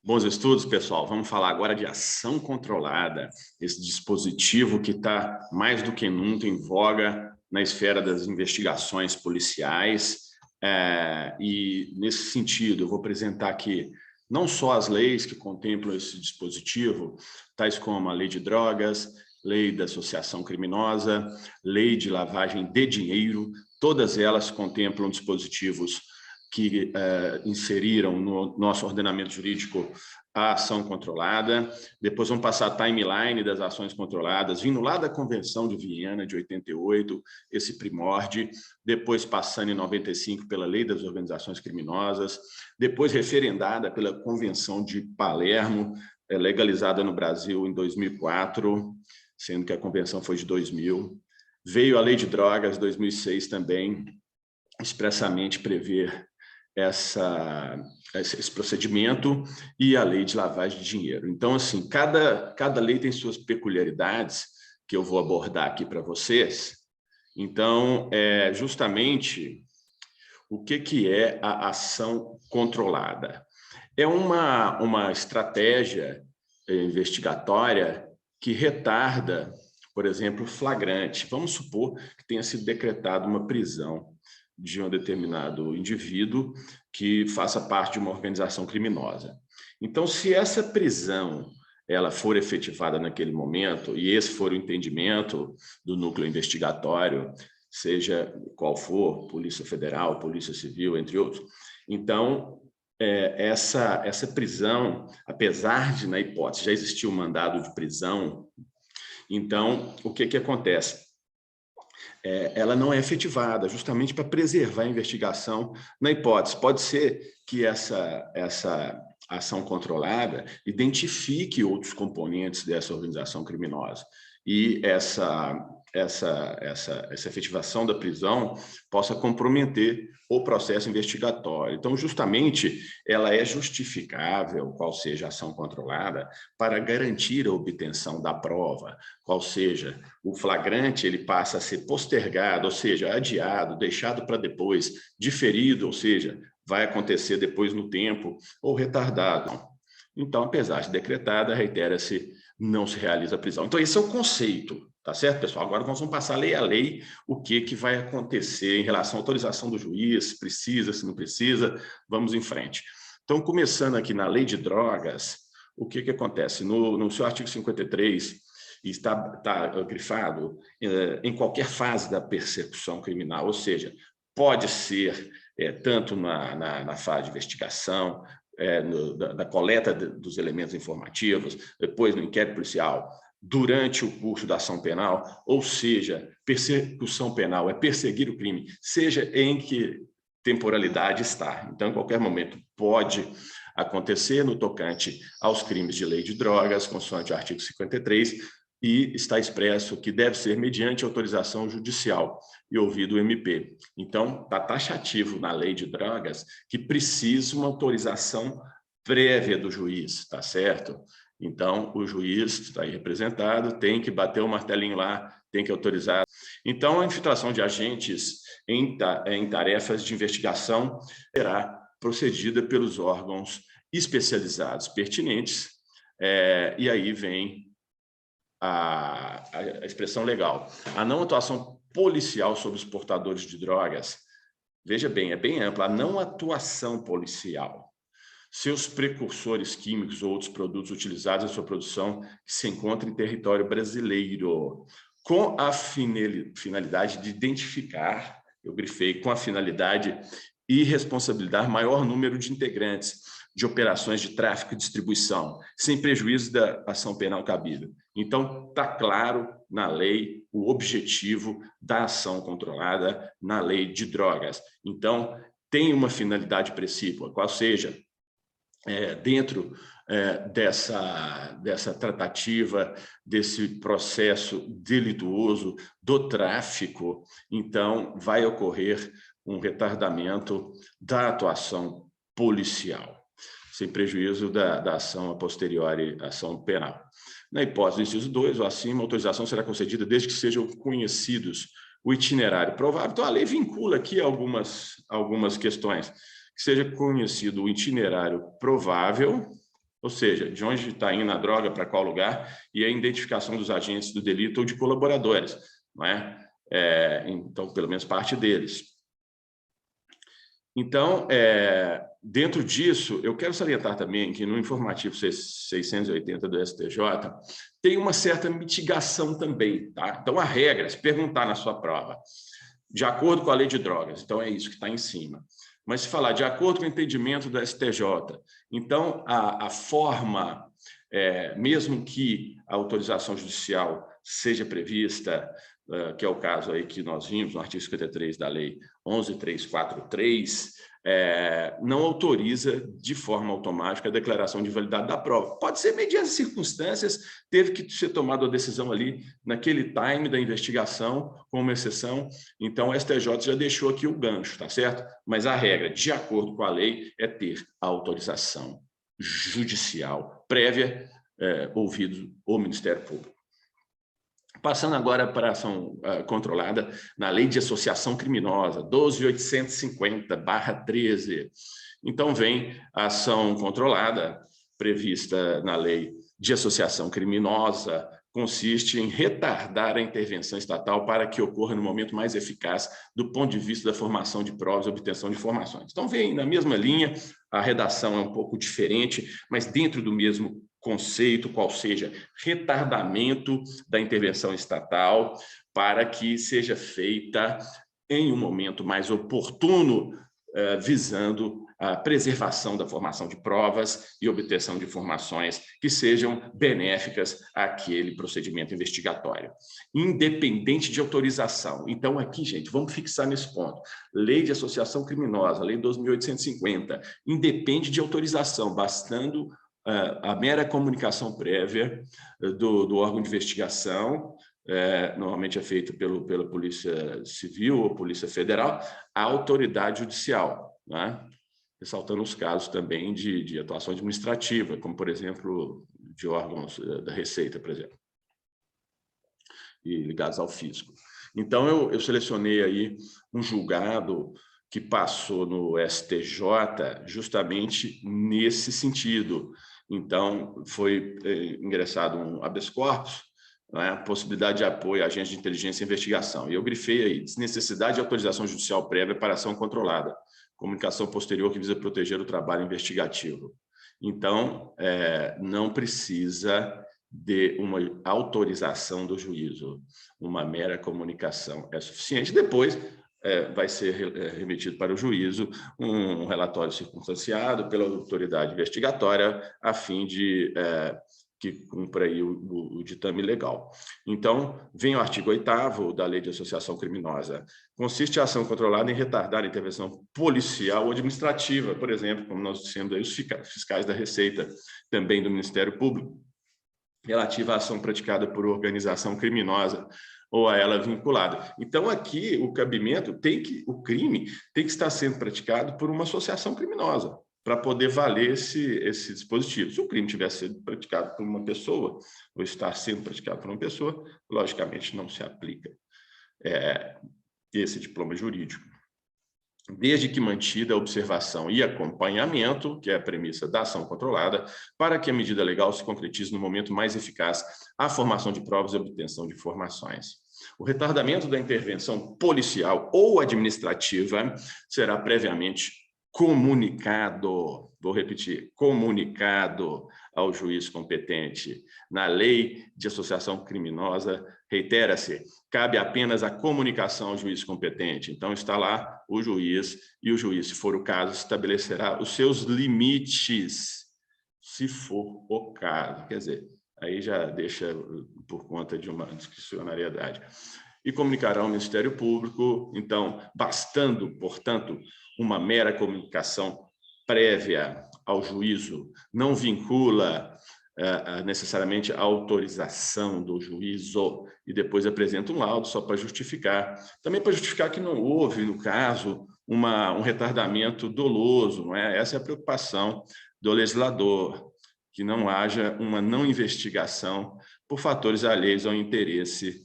Bons estudos, pessoal. Vamos falar agora de ação controlada, esse dispositivo que está mais do que nunca em voga na esfera das investigações policiais. E, nesse sentido, eu vou apresentar aqui não só as leis que contemplam esse dispositivo, tais como a Lei de Drogas, Lei da Associação Criminosa, Lei de Lavagem de Dinheiro, todas elas contemplam dispositivos que inseriram no nosso ordenamento jurídico a ação controlada. Depois vamos passar a timeline das ações controladas, vindo lá da Convenção de Viena, de 88, esse primórdio, depois passando em 95 pela Lei das Organizações Criminosas, depois referendada pela Convenção de Palermo, legalizada no Brasil em 2004, sendo que a convenção foi de 2000. Veio a Lei de Drogas, 2006 também, expressamente prever esse procedimento, e a lei de lavagem de dinheiro. Então, assim, cada lei tem suas peculiaridades, que eu vou abordar aqui para vocês. Então, justamente, o que é a ação controlada? É uma estratégia investigatória que retarda, por exemplo, flagrante. Vamos supor que tenha sido decretada uma prisão de um determinado indivíduo que faça parte de uma organização criminosa. Então, se essa prisão ela for efetivada naquele momento, e esse for o entendimento do núcleo investigatório, seja qual for, Polícia Federal, Polícia Civil, entre outros, então, essa prisão, apesar de, na hipótese, já existir um mandado de prisão, então, o que acontece? Ela não é efetivada, justamente para preservar a investigação na hipótese. Pode ser que essa ação controlada identifique outros componentes dessa organização criminosa e essa efetivação da prisão possa comprometer o processo investigatório. Então, justamente, ela é justificável, qual seja a ação controlada, para garantir a obtenção da prova, qual seja, o flagrante ele passa a ser postergado, ou seja, adiado, deixado para depois, diferido, ou seja, vai acontecer depois no tempo, ou retardado. Então, apesar de decretada, reitera-se, não se realiza a prisão. Então, esse é o conceito. Tá certo, pessoal? Agora nós vamos passar lei a lei o que vai acontecer em relação à autorização do juiz, se precisa, se não precisa, vamos em frente. Então, começando aqui na lei de drogas, o que acontece? No seu artigo 53, está grifado em qualquer fase da persecução criminal, ou seja, pode ser tanto na fase de investigação, da coleta dos elementos informativos, depois no inquérito policial, durante o curso da ação penal, ou seja, persecução penal é perseguir o crime, seja em que temporalidade está. Então, em qualquer momento, pode acontecer no tocante aos crimes de lei de drogas, consoante o artigo 53, e está expresso que deve ser mediante autorização judicial e ouvido o MP. Então, está taxativo na lei de drogas que precisa uma autorização prévia do juiz, tá certo? Então, o juiz está aí representado, tem que bater o martelinho lá, tem que autorizar. Então, a infiltração de agentes em tarefas de investigação será procedida pelos órgãos especializados pertinentes, e aí vem a expressão legal. A não atuação policial sobre os portadores de drogas, veja bem, é bem ampla, a não atuação policial. Seus precursores químicos ou outros produtos utilizados em sua produção que se encontram em território brasileiro, com a finalidade de identificar, eu grifei, com a finalidade e responsabilizar maior número de integrantes de operações de tráfico e distribuição, sem prejuízo da ação penal cabida. Então, está claro na lei o objetivo da ação controlada na lei de drogas. Então, tem uma finalidade precípua, qual seja, dentro dessa tratativa, desse processo delituoso do tráfico, então vai ocorrer um retardamento da atuação policial, sem prejuízo da ação a posteriori, ação penal. Na hipótese do inciso 2, ou acima, a autorização será concedida desde que sejam conhecidos o itinerário provável. Então, a lei vincula aqui algumas questões. Que seja conhecido o itinerário provável, ou seja, de onde está indo a droga, para qual lugar, e a identificação dos agentes do delito ou de colaboradores, não é? Então, pelo menos parte deles. Então, dentro disso, eu quero salientar também que no informativo 680 do STJ tem uma certa mitigação também, tá? Então, a regra, se perguntar na sua prova, de acordo com a lei de drogas, então é isso que está em cima. Mas se falar de acordo com o entendimento do STJ, então a forma, mesmo que a autorização judicial seja prevista, que é o caso aí que nós vimos no artigo 53 da lei 11.343, não autoriza de forma automática a declaração de validade da prova. Pode ser, mediante as circunstâncias, teve que ser tomada a decisão ali naquele time da investigação, como exceção. Então, o STJ já deixou aqui o gancho, tá certo? Mas a regra, de acordo com a lei, é ter a autorização judicial prévia, ouvido o Ministério Público. Passando agora para a ação controlada na Lei de Associação Criminosa, 12.850/13. Então, vem a ação controlada, prevista na Lei de Associação Criminosa, consiste em retardar a intervenção estatal para que ocorra no momento mais eficaz do ponto de vista da formação de provas e obtenção de informações. Então, vem na mesma linha, a redação é um pouco diferente, mas dentro do mesmo conceito, qual seja retardamento da intervenção estatal para que seja feita em um momento mais oportuno, visando a preservação da formação de provas e obtenção de informações que sejam benéficas àquele procedimento investigatório, independente de autorização. Então, aqui, gente, vamos fixar nesse ponto. Lei de Associação Criminosa, Lei 12.850, independe de autorização, bastando a mera comunicação prévia do órgão de investigação, normalmente é feito pela Polícia Civil ou Polícia Federal, a autoridade judicial, né? Ressaltando os casos também de atuação administrativa, como, por exemplo, de órgãos da Receita, por exemplo, e ligados ao fisco. Então, eu selecionei aí um julgado que passou no STJ justamente nesse sentido. Então, foi ingressado um habeas corpus, né, possibilidade de apoio a agentes de inteligência e investigação. E eu grifei aí, desnecessidade de autorização judicial prévia para ação controlada, comunicação posterior que visa proteger o trabalho investigativo. Então, não precisa de uma autorização do juízo, uma mera comunicação é suficiente. Depois, vai ser remetido para o juízo um relatório circunstanciado pela autoridade investigatória, a fim de que cumpra aí o ditame legal. Então, vem o artigo 8º da Lei de Associação Criminosa. Consiste a ação controlada em retardar a intervenção policial ou administrativa, por exemplo, como nós dissemos aí, os fiscais da Receita, também do Ministério Público, relativa à ação praticada por organização criminosa ou a ela vinculada. Então, aqui, o cabimento o crime tem que estar sendo praticado por uma associação criminosa, para poder valer esse dispositivo. Se o crime tivesse sido praticado por uma pessoa, ou está sendo praticado por uma pessoa, logicamente não se aplica esse diploma jurídico. Desde que mantida a observação e acompanhamento, que é a premissa da ação controlada, para que a medida legal se concretize no momento mais eficaz a formação de provas e obtenção de informações. O retardamento da intervenção policial ou administrativa será previamente comunicado, vou repetir, comunicado ao juiz competente. Na Lei de Associação Criminosa, reitera-se, cabe apenas a comunicação ao juiz competente. Então, está lá o juiz, e o juiz, se for o caso, estabelecerá os seus limites, se for o caso. Quer dizer, aí já deixa por conta de uma discricionariedade. E comunicará ao Ministério Público, então, bastando, portanto, uma mera comunicação prévia ao juízo, não vincula necessariamente a autorização do juízo, e depois apresenta um laudo só para justificar. Também para justificar que não houve, no caso, um retardamento doloso, não é? Essa é a preocupação do legislador, que não haja uma não investigação por fatores alheios ao interesse,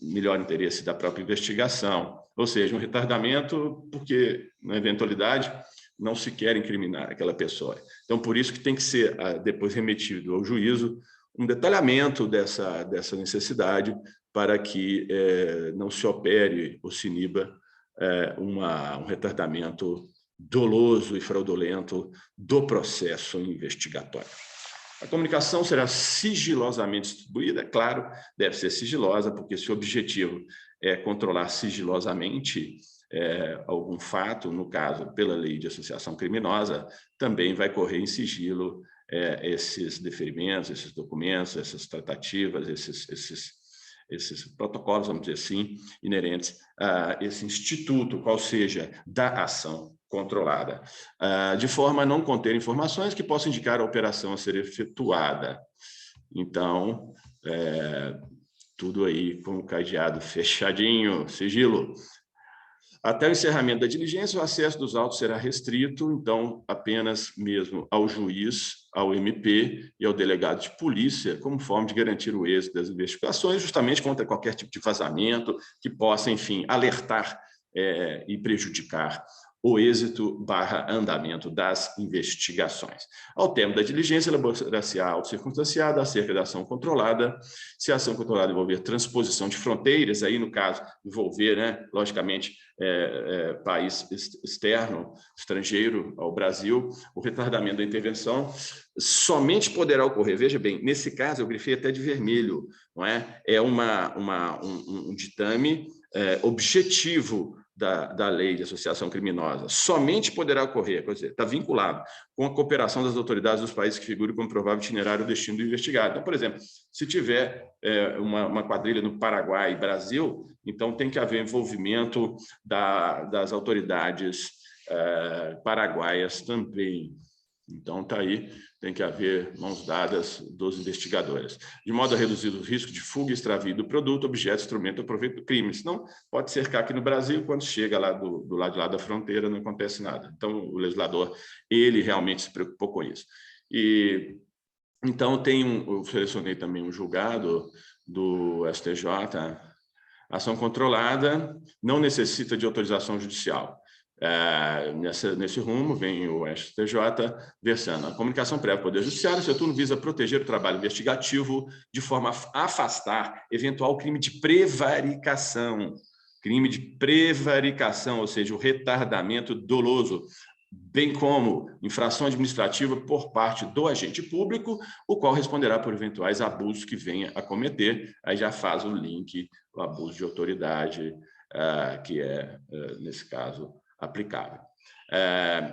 melhor interesse da própria investigação. Ou seja, um retardamento porque, na eventualidade, não se quer incriminar aquela pessoa. Então, por isso que tem que ser depois remetido ao juízo um detalhamento dessa necessidade para que não se opere ou se iniba um retardamento doloso e fraudulento do processo investigatório. A comunicação será sigilosamente distribuída, é claro, deve ser sigilosa, porque se o objetivo é controlar sigilosamente algum fato, no caso, pela lei de associação criminosa, também vai correr em sigilo esses deferimentos, esses documentos, essas tratativas, esses protocolos, vamos dizer assim, inerentes a esse instituto, qual seja, da ação controlada, de forma a não conter informações que possam indicar a operação a ser efetuada. Então, tudo aí com o cadeado fechadinho, sigilo. Até o encerramento da diligência, o acesso dos autos será restrito, então, apenas mesmo ao juiz, ao MP e ao delegado de polícia, como forma de garantir o êxito das investigações, justamente contra qualquer tipo de vazamento que possa, enfim, alertar e prejudicar o êxito / andamento das investigações. Ao término da diligência, elaborar-se-á auto circunstanciado acerca da ação controlada. Se a ação controlada envolver transposição de fronteiras, aí no caso envolver, logicamente, país externo, estrangeiro ao Brasil, o retardamento da intervenção somente poderá ocorrer, veja bem, nesse caso eu grifei até de vermelho, não é? É um ditame objetivo da lei de associação criminosa, somente poderá ocorrer, quer dizer, está vinculado com a cooperação das autoridades dos países que figurem como provável itinerário ou destino do investigado. Então, por exemplo, se tiver uma quadrilha no Paraguai e Brasil, então tem que haver envolvimento das autoridades paraguaias também. Então, está aí, tem que haver mãos dadas dos investigadores, de modo a reduzir o risco de fuga e extravio do produto, objeto, instrumento ou proveito do crime. Senão, pode cercar aqui no Brasil, quando chega lá do lado de lá da fronteira, não acontece nada. Então, o legislador, ele realmente se preocupou com isso. E, então, eu selecionei também um julgado do STJ, ação controlada, não necessita de autorização judicial. Nesse rumo vem o STJ versando: a comunicação prévia ao Poder Judiciário, seu turno visa proteger o trabalho investigativo de forma a afastar eventual crime de prevaricação, ou seja, o retardamento doloso, bem como infração administrativa por parte do agente público, o qual responderá por eventuais abusos que venha a cometer. Aí já faz o link, o abuso de autoridade, que nesse caso, aplicável.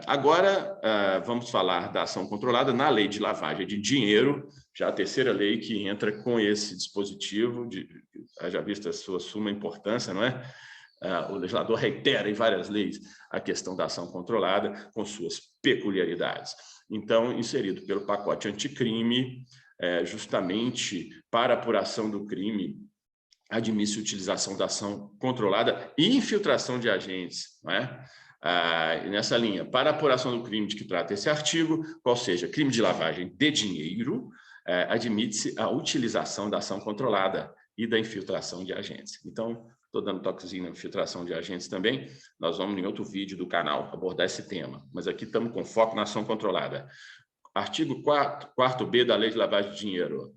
Agora, vamos falar da ação controlada na lei de lavagem de dinheiro, já a terceira lei que entra com esse dispositivo, já vista a sua suma importância, não é? O legislador reitera em várias leis a questão da ação controlada, com suas peculiaridades. Então, inserido pelo pacote anticrime, justamente para apuração do crime, admite-se utilização da ação controlada e infiltração de agentes, não é? Nessa linha, para apuração do crime de que trata esse artigo, qual seja crime de lavagem de dinheiro, admite-se a utilização da ação controlada e da infiltração de agentes. Então, estou dando toquezinho na infiltração de agentes também, nós vamos em outro vídeo do canal abordar esse tema, mas aqui estamos com foco na ação controlada. Artigo 4º da Lei de Lavagem de Dinheiro.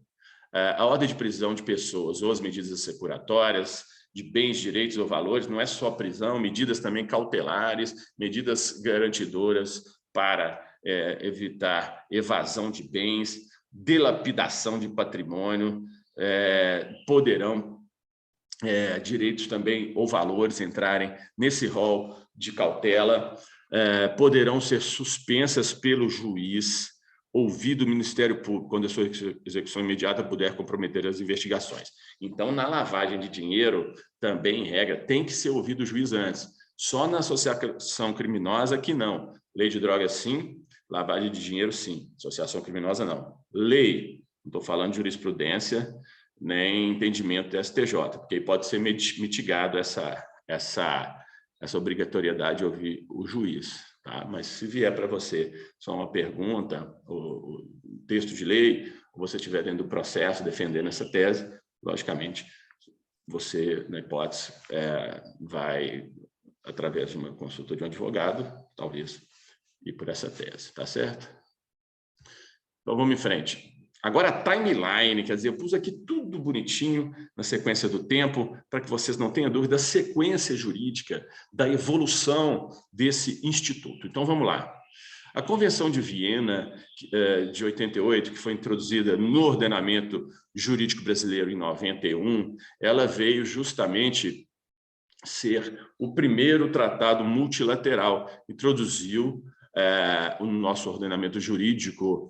A ordem de prisão de pessoas ou as medidas assecuratórias de bens, direitos ou valores, não é só prisão, medidas também cautelares, medidas garantidoras para evitar evasão de bens, dilapidação de patrimônio, poderão direitos também ou valores entrarem nesse rol de cautela, poderão ser suspensas pelo juiz, ouvido o Ministério Público, quando a sua execução imediata puder comprometer as investigações. Então, na lavagem de dinheiro, também, em regra, tem que ser ouvido o juiz antes. Só na associação criminosa que não. Lei de drogas, sim. Lavagem de dinheiro, sim. Associação criminosa, não. Lei, não estou falando de jurisprudência, nem entendimento do STJ, porque aí pode ser mitigado essa obrigatoriedade de ouvir o juiz. Tá? Mas se vier para você só uma pergunta, o texto de lei, ou você estiver dentro do processo defendendo essa tese, logicamente, você, na hipótese, vai, através de uma consulta de um advogado, talvez, ir por essa tese, tá certo? Então, vamos em frente. Agora, a timeline, quer dizer, eu pus aqui tudo bonitinho na sequência do tempo, para que vocês não tenham dúvida da sequência jurídica, da evolução desse instituto. Então, vamos lá. A Convenção de Viena, de 88, que foi introduzida no ordenamento jurídico brasileiro em 91, ela veio justamente ser o primeiro tratado multilateral, introduziu o nosso ordenamento jurídico,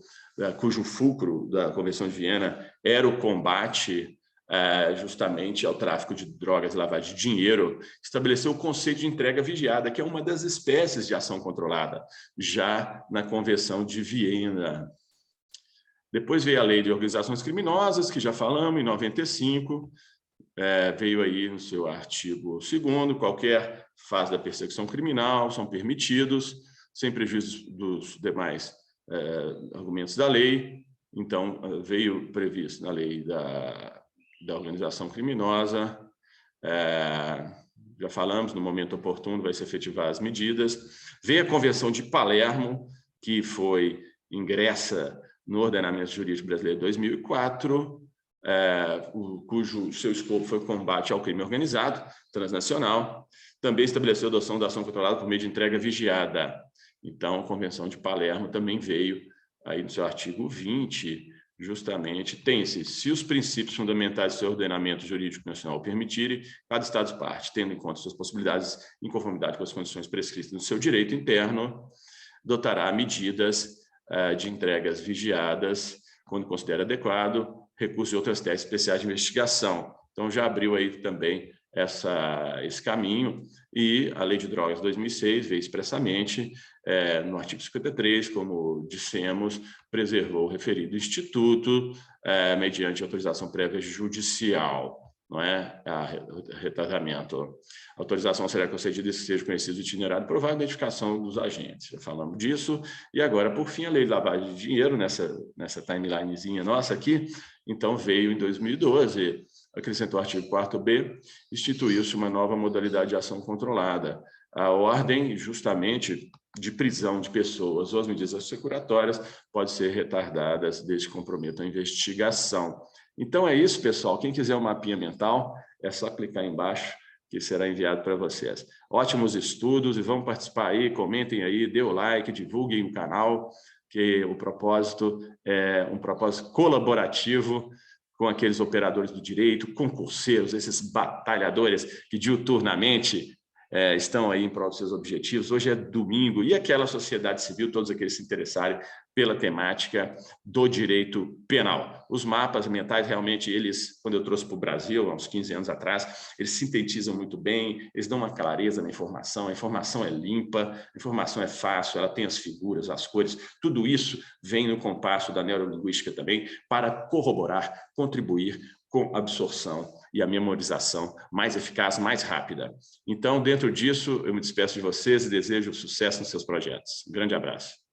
cujo fulcro da Convenção de Viena era o combate justamente ao tráfico de drogas e lavagem de dinheiro, estabeleceu o conceito de entrega vigiada, que é uma das espécies de ação controlada, já na Convenção de Viena. Depois veio a Lei de Organizações Criminosas, que já falamos, em 95, veio aí no seu artigo 2º, qualquer fase da persecução criminal são permitidos, sem prejuízo dos demais argumentos da lei. Então, veio previsto na lei da organização criminosa, já falamos, no momento oportuno vai se efetivar as medidas. Veio a Convenção de Palermo, que ingressa no ordenamento jurídico brasileiro em 2004, cujo seu escopo foi o combate ao crime organizado, transnacional. Também estabeleceu a adoção da ação controlada por meio de entrega vigiada. Então, a Convenção de Palermo também veio, aí no seu artigo 20, justamente, tem-se, se os princípios fundamentais do seu ordenamento jurídico nacional permitirem, cada Estado-parte, tendo em conta suas possibilidades, em conformidade com as condições prescritas no seu direito interno, adotará medidas de entregas vigiadas, quando considera adequado, recursos e outras técnicas especiais de investigação. Então, já abriu aí também esse caminho, e a Lei de Drogas de 2006 veio expressamente, no artigo 53, como dissemos, preservou o referido instituto mediante autorização prévia judicial, não é? Retratamento. A autorização será concedida se seja conhecido o itinerário provar a identificação dos agentes. Já falamos disso. E agora, por fim, a Lei de Lavagem de Dinheiro, nessa timelinezinha nossa aqui, então veio em 2012, acrescentou o artigo 4º, instituiu-se uma nova modalidade de ação controlada. A ordem, justamente, de prisão de pessoas ou as medidas assecuratórias podem ser retardadas desde que comprometam a investigação. Então é isso, pessoal. Quem quiser um mapinha mental, é só clicar embaixo que será enviado para vocês. Ótimos estudos e vamos participar aí, comentem aí, dê o like, divulguem o canal, que o propósito é um propósito colaborativo com aqueles operadores do direito, concurseiros, esses batalhadores que diuturnamente estão aí em prol dos seus objetivos. Hoje é domingo, e aquela sociedade civil, todos aqueles que se interessarem pela temática do direito penal. Os mapas mentais, realmente, eles, quando eu trouxe para o Brasil, há uns 15 anos atrás, eles sintetizam muito bem, eles dão uma clareza na informação, a informação é limpa, a informação é fácil, ela tem as figuras, as cores, tudo isso vem no compasso da neurolinguística também, para corroborar, contribuir com a absorção e a memorização mais eficaz, mais rápida. Então, dentro disso, eu me despeço de vocês e desejo sucesso nos seus projetos. Um grande abraço.